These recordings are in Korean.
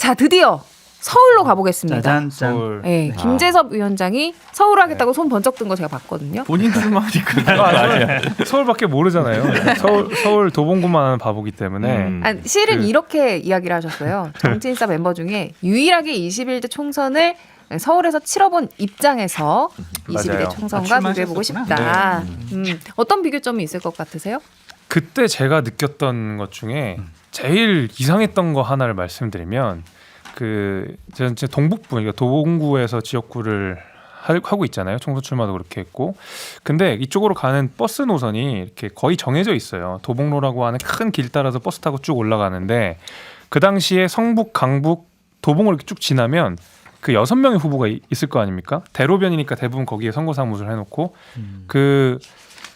자, 드디어 서울로 가보겠습니다. 짜잔. 서울. 네, 김재섭 위원장이 서울 하겠다고 손 번쩍 든 거 제가 봤거든요. 본인 출마하니까. 서울밖에 모르잖아요. 서울 도봉구만 하는 바보기 때문에. 아니, 실은 이렇게 이야기를 하셨어요. 정치인사 멤버 중에 유일하게 21대 총선을 서울에서 치러본 입장에서 21대 총선과 비교해보고 싶다. 어떤 비교점이 있을 것 같으세요? 그때 제가 느꼈던 것 중에 제일 이상했던 거 하나를 말씀드리면 저는 동북부, 그러니까 도봉구에서 지역구를 하고 있잖아요. 총선 출마도 그렇게 했고, 근데 이쪽으로 가는 버스 노선이 이렇게 거의 정해져 있어요. 도봉로라고 하는 큰 길 따라서 버스 타고 쭉 올라가는데 그 당시에 성북, 강북, 도봉을 이렇게 쭉 지나면 그 6명의 후보가 있을 거 아닙니까? 대로변이니까 대부분 거기에 선거사무소를 해놓고 그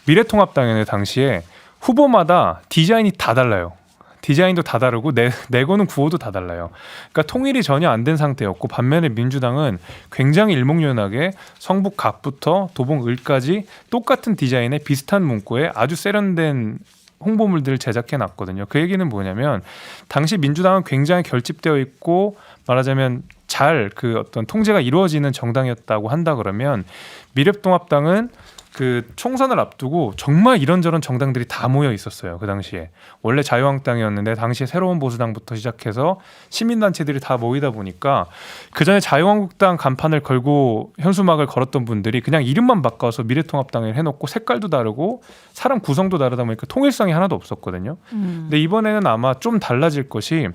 미래통합당의 당시에 후보마다 디자인이 다 달라요. 디자인도 다 다르고 내거는 구호도 다 달라요. 그러니까 통일이 전혀 안 된 상태였고, 반면에 민주당은 굉장히 일목요연하게 성북 갑부터 도봉 을까지 똑같은 디자인의 비슷한 문구에 아주 세련된 홍보물들을 제작해 놨거든요. 그 얘기는 뭐냐면 당시 민주당은 굉장히 결집되어 있고 말하자면 잘 그 어떤 통제가 이루어지는 정당이었다고 한다 그러면, 미래통합당은 그 총선을 앞두고 정말 이런저런 정당들이 다 모여 있었어요. 그 당시에 원래 자유한국당이었는데 당시에 새로운 보수당부터 시작해서 시민단체들이 다 모이다 보니까 그 전에 자유한국당 간판을 걸고 현수막을 걸었던 분들이 그냥 이름만 바꿔서 미래통합당을 해놓고 색깔도 다르고 사람 구성도 다르다 보니까 통일성이 하나도 없었거든요. 근데 이번에는 아마 좀 달라질 것이,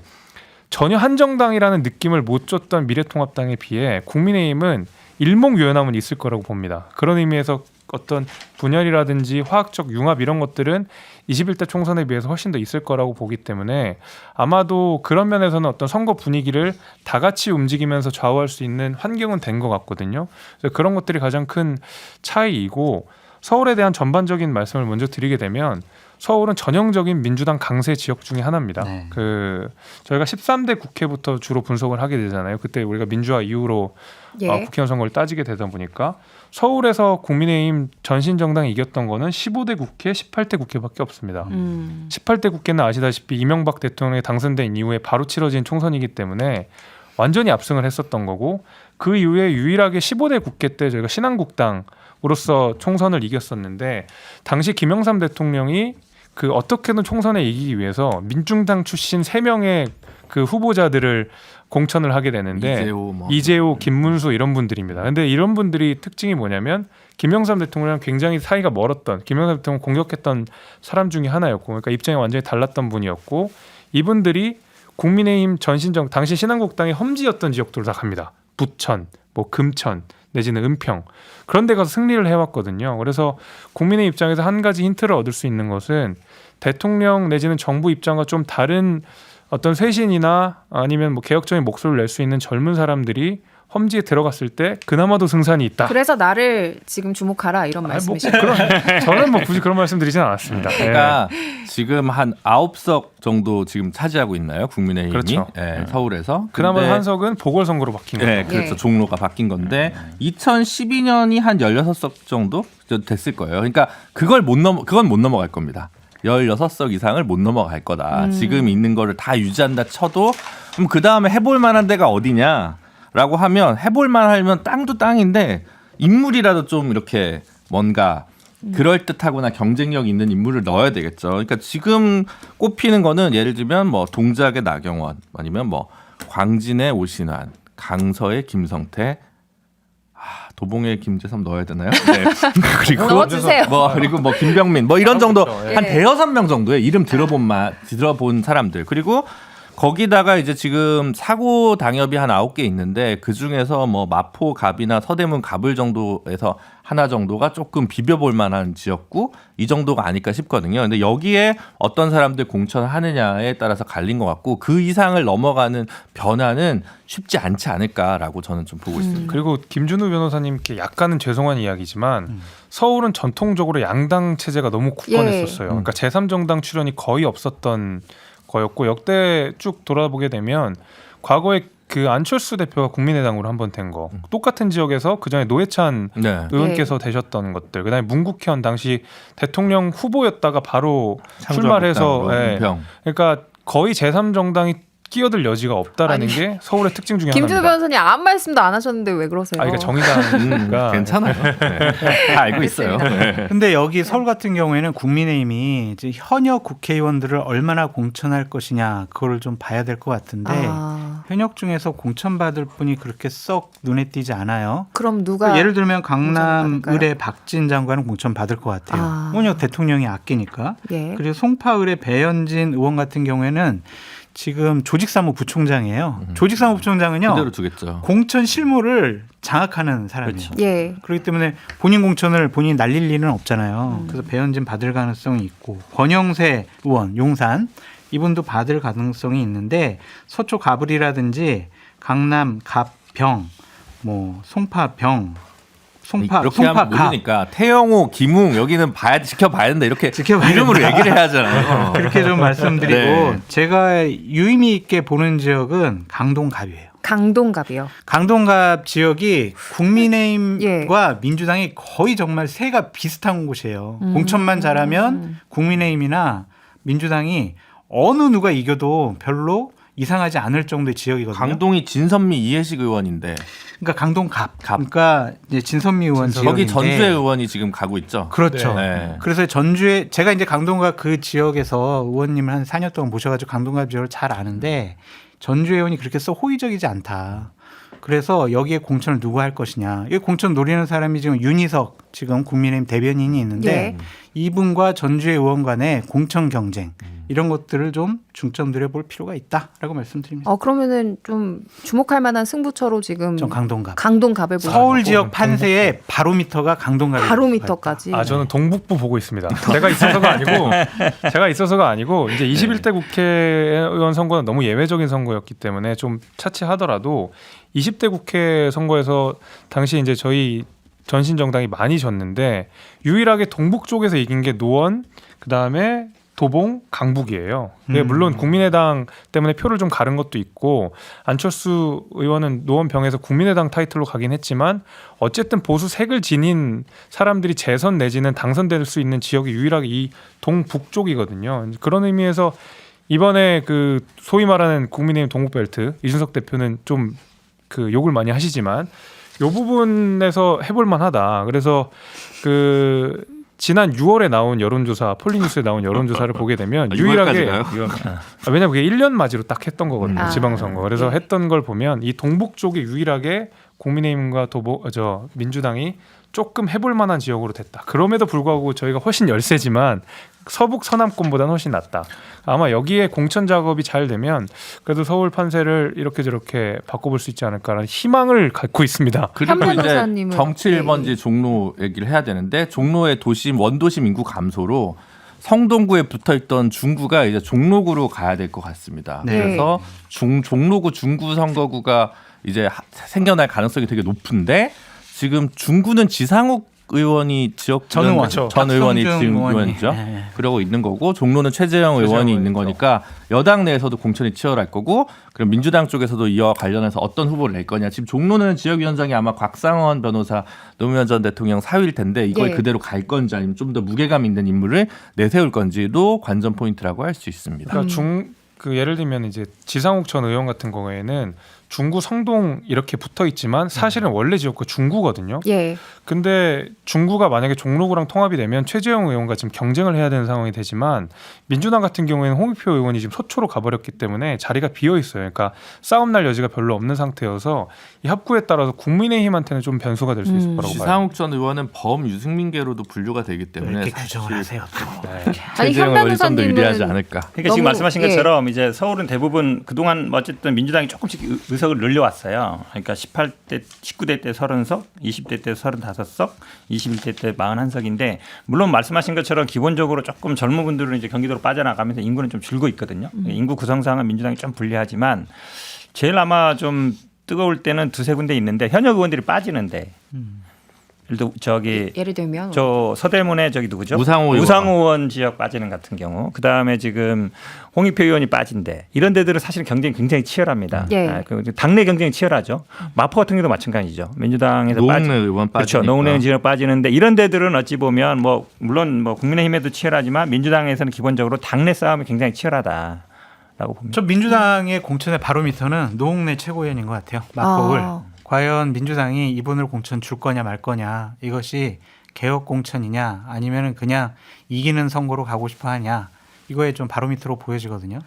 전혀 한정당이라는 느낌을 못 줬던 미래통합당에 비해 국민의힘은 일목요연함은 있을 거라고 봅니다. 그런 의미에서 어떤 분열이라든지 화학적 융합 이런 것들은 21대 총선에 비해서 훨씬 더 있을 거라고 보기 때문에 아마도 그런 면에서는 어떤 선거 분위기를 다 같이 움직이면서 좌우할 수 있는 환경은 된 것 같거든요. 그래서 그런 것들이 가장 큰 차이이고, 서울에 대한 전반적인 말씀을 먼저 드리게 되면 서울은 전형적인 민주당 강세 지역 중에 하나입니다. 네. 저희가 13대 국회부터 주로 분석을 하게 되잖아요. 그때 우리가 민주화 이후로 국회의원 선거를 따지게 되다 보니까 서울에서 국민의힘 전신정당이 이겼던 거는 15대 국회, 18대 국회밖에 없습니다. 18대 국회는 아시다시피 이명박 대통령이 당선된 이후에 바로 치러진 총선이기 때문에 완전히 압승을 했었던 거고, 그 이후에 유일하게 15대 국회 때 저희가 신한국당으로서 총선을 이겼었는데, 당시 김영삼 대통령이 그 어떻게든 총선에 이기기 위해서 민중당 출신 3명의 그 후보자들을 공천을 하게 되는데, 이재호, 김문수 이런 분들입니다. 근데 이런 분들이 특징이 뭐냐면 김영삼 대통령이랑 굉장히 사이가 멀었던, 김영삼 대통령 공격했던 사람 중에 하나였고, 그러니까 입장이 완전히 달랐던 분이었고, 이분들이 국민의힘 전신정 당시 신한국당의 험지였던 지역들로 다 갑니다. 부천, 뭐 금천 내지는 은평, 그런 데 가서 승리를 해왔거든요. 그래서 국민의 입장에서 한 가지 힌트를 얻을 수 있는 것은 대통령 내지는 정부 입장과 좀 다른 어떤 쇄신이나 아니면 뭐 개혁적인 목소리를 낼 수 있는 젊은 사람들이 험지에 들어갔을 때 그나마도 승산이 있다. 그래서 나를 지금 주목하라 이런 말씀이시죠? 저는 뭐 굳이 그런 말씀 드리진 않았습니다. 그러니까 지금 한 9석 정도 지금 차지하고 있나요? 국민의힘이. 그렇죠. 서울에서. 그나마 한석은 보궐선거로 바뀐 거죠. 네, 그렇죠. 종로가 바뀐 건데 2012년이 한 16석 정도 됐을 거예요. 그러니까 그건 못 넘어갈 겁니다. 16석 이상을 못 넘어갈 거다. 지금 있는 거를 다 유지한다 쳐도, 그럼 그 다음에 해볼 만한 데가 어디냐라고 하면, 해볼 만하면 땅도 땅인데 인물이라도 좀 이렇게 뭔가 그럴듯하거나 경쟁력 있는 인물을 넣어야 되겠죠. 그러니까 지금 꼽히는 거는 예를 들면 뭐 동작의 나경원, 아니면 뭐 광진의 오신환, 강서의 김성태, 도봉의 김재섭 넣어야 되나요? 네. 그리고 넣어주세요. 그리고 뭐 김병민 뭐 이런 정도, 그렇죠. 한 대여섯 명 정도의 이름 들어본 사람들. 그리고 거기다가 이제 지금 사고 당협이 한 9개 있는데, 그 중에서 뭐 마포 갑이나 서대문 갑을 정도에서 하나 정도가 조금 비벼볼 만한 지역구, 이 정도가 아닐까 싶거든요. 근데 여기에 어떤 사람들 공천을 하느냐에 따라서 갈린 것 같고, 그 이상을 넘어가는 변화는 쉽지 않지 않을까라고 저는 좀 보고 있습니다. 그리고 김준우 변호사님께 약간은 죄송한 이야기지만 서울은 전통적으로 양당 체제가 너무 굳건했었어요. 그러니까 제3정당 출연이 거의 없었던 거였고, 역대 쭉 돌아보게 되면 과거에 그 안철수 대표가 국민의당으로 한번 된 거, 똑같은 지역에서 그 전에 노회찬 의원께서 되셨던 것들, 그다음에 문국현 당시 대통령 후보였다가 바로 출마를 해서, 그러니까 거의 제3정당이 끼어들 여지가 없다라는 아니, 게 서울의 특징 중에 김준호 하나입니다. 변호사님 아무 말씀도 안 하셨는데 왜 그러세요? 그러니까 정의당가 괜찮아요. 네. 다 알고 있어요. 네. 근데 여기 서울 같은 경우에는 국민의힘이 이제 현역 국회의원들을 얼마나 공천할 것이냐 그거를 좀 봐야 될 것 같은데 현역 중에서 공천받을 분이 그렇게 썩 눈에 띄지 않아요. 그럼 누가 예를 들면 강남 공천받을까요? 의뢰 박진 장관은 공천받을 것 같아요. 왜냐하면 대통령이 아끼니까. 예. 그리고 송파 의뢰 배현진 의원 같은 경우에는 지금 조직사무부총장이에요. 조직사무부총장은요. 그대로 두겠죠. 공천 실무를 장악하는 사람이에요. 예. 그렇기 때문에 본인 공천을 본인이 날릴 일은 없잖아요. 그래서 배현진 받을 가능성이 있고 권영세 의원 용산 이분도 받을 가능성이 있는데 서초 가불이라든지 강남 갑병 뭐 송파 병 송파 이렇게 송파 하면 모르니까 태영호, 김웅 여기는 지켜봐야 된다 이렇게 지켜봐야 이름으로 된다. 얘기를 해야 하잖아요. 그렇게 좀 말씀드리고 네. 제가 유의미 있게 보는 지역은 강동갑이에요. 강동갑이요. 강동갑 지역이 국민의힘과 예. 민주당이 거의 정말 세가 비슷한 곳이에요. 공천만 잘하면 국민의힘이나 민주당이 어느 누가 이겨도 별로 이상하지 않을 정도의 지역이거든요. 강동이 진선미 이해식 의원인데 그러니까 강동갑. 그러니까 이제 진선미 의원 지역인데 거기 전주의 의원이 지금 가고 있죠. 그렇죠. 네. 그래서 전주에 제가 이제 강동갑 그 지역에서 의원님을 한 4년 동안 모셔가지고 강동갑 지역을 잘 아는데 전주 의원이 그렇게 써 호의적이지 않다. 그래서 여기에 공천을 누가 할 것이냐. 이 공천 노리는 사람이 지금 윤희석 지금 국민의힘 대변인이 있는데 예. 이분과 전주의 의원 간의 공천 경쟁 이런 것들을 좀 중점 들여볼 필요가 있다라고 말씀드립니다. 그러면은 좀 주목할 만한 승부처로 지금 전 강동갑. 강동갑을 보는 서울 거고. 지역 판세의 바로미터가 강동갑이 바로미터까지. 저는 동북부 보고 있습니다. 제가 있어서가 아니고 이제 21대 국회의원 선거는 너무 예외적인 선거였기 때문에 좀 차치하더라도 20대 국회 선거에서 당시 이제 저희 전신 정당이 많이 졌는데 유일하게 동북 쪽에서 이긴 게 노원, 그다음에 도봉, 강북이에요. 물론 국민의당 때문에 표를 좀 가른 것도 있고 안철수 의원은 노원병에서 국민의당 타이틀로 가긴 했지만 어쨌든 보수 색을 지닌 사람들이 재선 내지는 당선될 수 있는 지역이 유일하게 이 동북쪽이거든요. 그런 의미에서 이번에 그 소위 말하는 국민의힘 동북벨트 이준석 대표는 좀 그 욕을 많이 하시지만 이 부분에서 해볼 만하다. 그래서 그 지난 6월에 나온 여론조사, 폴리뉴스에 나온 여론조사를 보게 되면 유일하게 왜냐면 그게 1년 맞이로 딱 했던 거거든요. 지방선거. 그래서 했던 걸 보면 이 동북 쪽이 유일하게 국민의힘과 민주당이 조금 해볼 만한 지역으로 됐다. 그럼에도 불구하고 저희가 훨씬 열세지만 서북 서남권보다는 훨씬 낫다. 아마 여기에 공천 작업이 잘 되면 그래도 서울 판세를 이렇게 저렇게 바꿔볼 수 있지 않을까라는 희망을 갖고 있습니다. 그리고 이제 변호사님은- 정치 1번지 종로 얘기를 해야 되는데 종로의 도심 원도심 인구 감소로 성동구에 붙어있던 중구가 이제 종로구로 가야 될 것 같습니다. 네. 그래서 종로구 중구 선거구가 이제 생겨날 가능성이 되게 높은데 지금 중구는 지상욱 의원이 지역 전 의원. 전 의원이 박성중 지금 의원이. 의원이죠. 네. 그러고 있는 거고 종로는 최재형 의원이 있는 거니까 여당 내에서도 공천이 치열할 거고 그럼 민주당 쪽에서도 이와 관련해서 어떤 후보를 낼 거냐. 지금 종로는 지역위원장이 아마 곽상원 변호사 노무현 전 대통령 사위일 텐데 이걸 예. 그대로 갈 건지 아니면 좀 더 무게감 있는 인물을 내세울 건지도 관전 포인트라고 할 수 있습니다. 그러니까 예를 들면 이제 지상욱 전 의원 같은 경우에는 중구 성동 이렇게 붙어 있지만 사실은 원래 지역구 중구거든요. 예. 근데 중구가 만약에 종로구랑 통합이 되면 최재형 의원과 지금 경쟁을 해야 되는 상황이 되지만 민주당 같은 경우에는 홍익표 의원이 지금 서초로 가버렸기 때문에 자리가 비어 있어요. 그러니까 싸움 날 여지가 별로 없는 상태여서 이 합구에 따라서 국민의힘한테는 좀 변수가 될 수 있을 거라고 봐요. 지상욱 전 의원은 범유승민계로도 분류가 되기 때문에 이렇게 규정을 하세요. 또. 네. 아니 현 최재형 의원이 좀 더 유리하지 변호사님은 않을까. 그러니까 지금 말씀하신 예. 것처럼 이제 서울은 대부분 그동안 어쨌든 민주당이 조금씩 의석을 늘려왔어요. 그러니까 18대, 19대 때 30석, 20대 때 35석, 21대 때 41석인데 물론 말씀하신 것처럼 기본적으로 조금 젊은 분들은 이제 경기도로 빠져나가면서 인구는 좀 줄고 있거든요. 인구 구성상은 민주당이 좀 불리하지만 제일 아마 좀 뜨거울 때는 두세 군데 있는데 현역 의원들이 빠지는데 예를 들면 저 서대문에 저기 누구죠? 우상호 의원 지역 빠지는 같은 경우, 그 다음에 지금 홍익표 의원이 빠진데 이런 데들은 사실 경쟁이 굉장히 치열합니다. 예. 당내 경쟁이 치열하죠. 마포 같은 경우도 마찬가지죠. 민주당에서 노웅래 의원 그렇죠. 빠지니까. 노웅래 지역 빠지는데 이런 데들은 어찌 보면 물론 국민의힘에도 치열하지만 민주당에서는 기본적으로 당내 싸움이 굉장히 치열하다. 봅니다. 저 민주당의 공천의 바로미터는 노웅래 최고위원인 것 같아요. 맞법을. 아. 과연 민주당이 이분을 공천 줄 거냐 말 거냐, 이것이 개혁 공천이냐 아니면은 그냥 이기는 선거로 가고 싶어 하냐, 이거에 좀 바로미터로 보여지거든요.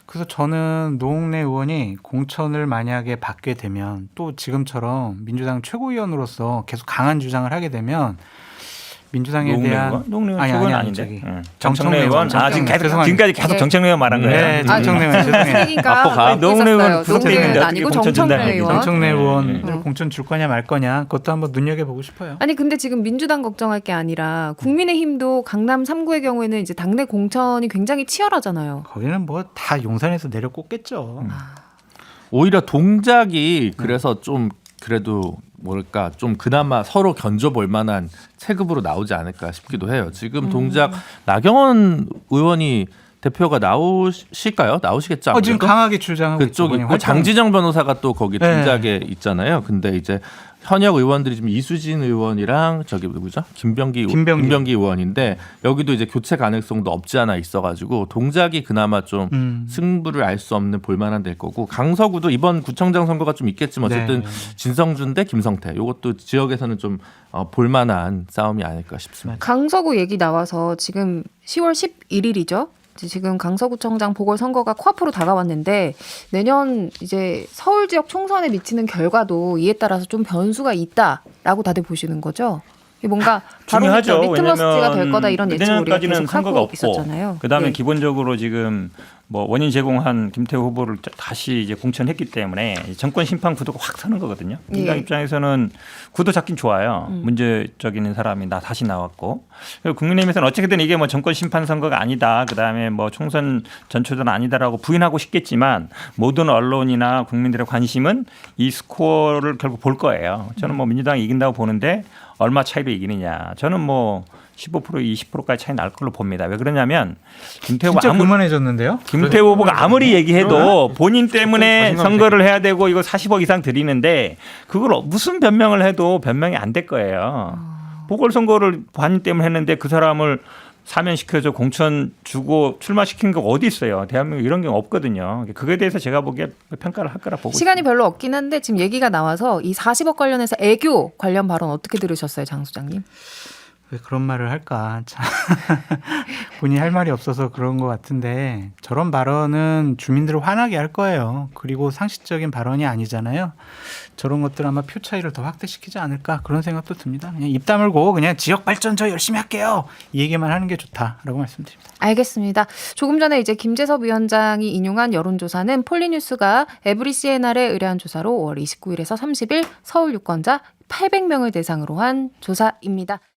그래서 저는 노웅래 의원이 공천을 만약에 받게 되면 또 지금처럼 민주당 최고위원으로서 계속 강한 주장을 하게 되면 민주당에 대한 노웅래 의원 아닌데. 정청래 의원. 정청래. 계속 죄송합니다. 지금까지 계속 정청래 의원 말한 거예요. 네, 정청래 의원 죄송해요. 얘기가 노웅래 의원 구속돼 노웅래 있는데 의원 어떻게 아니고 공천 정청래 준다는 의원. 정청래 의원을 네. 공천 줄 거냐 말 거냐, 그것도 한번 눈여겨보고 싶어요. 아니 근데 지금 민주당 걱정할 게 아니라 국민의힘도 강남 3구의 경우에는 이제 당내 공천이 굉장히 치열하잖아요. 거기는 뭐 다 용산에서 내려 꽂겠죠. 오히려 동작이 그래서 좀 그래도 뭘까 좀 그나마 서로 견줘볼 만한 체급으로 나오지 않을까 싶기도 해요. 지금 동작 나경원 의원이 대표가 나오실까요? 나오시겠죠. 아무래도? 지금 강하게 주장하고 그쪽 있죠. 있고 활동. 장지정 변호사가 또 거기 네. 동작에 있잖아요. 근데 이제 현역 의원들이 지금 이수진 의원이랑 저기 누구죠? 김병기 의원인데 여기도 이제 교체 가능성도 없지 않아 있어가지고 동작이 그나마 좀 승부를 알 수 없는 볼만한 될 거고, 강서구도 이번 구청장 선거가 좀 있겠지만 어쨌든 네. 진성준 대 김성태, 이것도 지역에서는 좀 볼만한 싸움이 아닐까 싶습니다. 강서구 얘기 나와서 지금 10월 11일이죠. 지금 강서구청장 보궐선거가 코앞으로 다가왔는데 내년 이제 서울 지역 총선에 미치는 결과도 이에 따라서 좀 변수가 있다라고 다들 보시는 거죠. 이게 뭔가 중요하죠. 리트머스가 될 거다 이런 예측을 우리가 내년까지는 계속 선거가 하고 없고, 있었잖아요. 그다음에 네. 기본적으로 지금 뭐 원인 제공한 김태호 후보를 다시 이제 공천했기 때문에 정권 심판 구도가 확 서는 거거든요. 민주당 예. 입장에서는 구도 잡긴 좋아요. 문제적인 사람이 다시 나왔고, 그리고 국민의힘에서는 어쨌든 이게 뭐 정권 심판 선거가 아니다, 그다음에 뭐 총선 전초전 아니다라고 부인하고 싶겠지만 모든 언론이나 국민들의 관심은 이 스코어를 결국 볼 거예요. 저는 뭐 민주당이 이긴다고 보는데 얼마 차이로 이기느냐. 저는 뭐 15% 20%까지 차이 날 걸로 봅니다. 왜 그러냐면 김태호가 진짜 그만해졌는데요. 김태호 후보가 아무리 얘기해도 본인 때문에 선거를 해야 되고 이거 40억 이상 드리는데 그걸 무슨 변명을 해도 변명이 안 될 거예요. 보궐선거를 본인 때문에 했는데 그 사람을 사면시켜서 공천 주고 출마시킨 게 어디 있어요. 대한민국 이런 경우 없거든요. 그거에 대해서 제가 보기에 평가를 할 거라 보고 시간이 있습니다. 별로 없긴 한데 지금 얘기가 나와서 이 40억 관련해서 애교 관련 발언 어떻게 들으셨어요, 장 소장님? 왜 그런 말을 할까? 참. 본인이 할 말이 없어서 그런 것 같은데, 저런 발언은 주민들을 화나게 할 거예요. 그리고 상식적인 발언이 아니잖아요. 저런 것들 아마 표 차이를 더 확대시키지 않을까, 그런 생각도 듭니다. 그냥 입 다물고 그냥 지역 발전 저 열심히 할게요, 이 얘기만 하는 게 좋다라고 말씀드립니다. 알겠습니다. 조금 전에 이제 김재섭 위원장이 인용한 여론조사는 폴리뉴스가 에브리 CNR에 의뢰한 조사로 5월 29일에서 30일 서울 유권자 800명을 대상으로 한 조사입니다.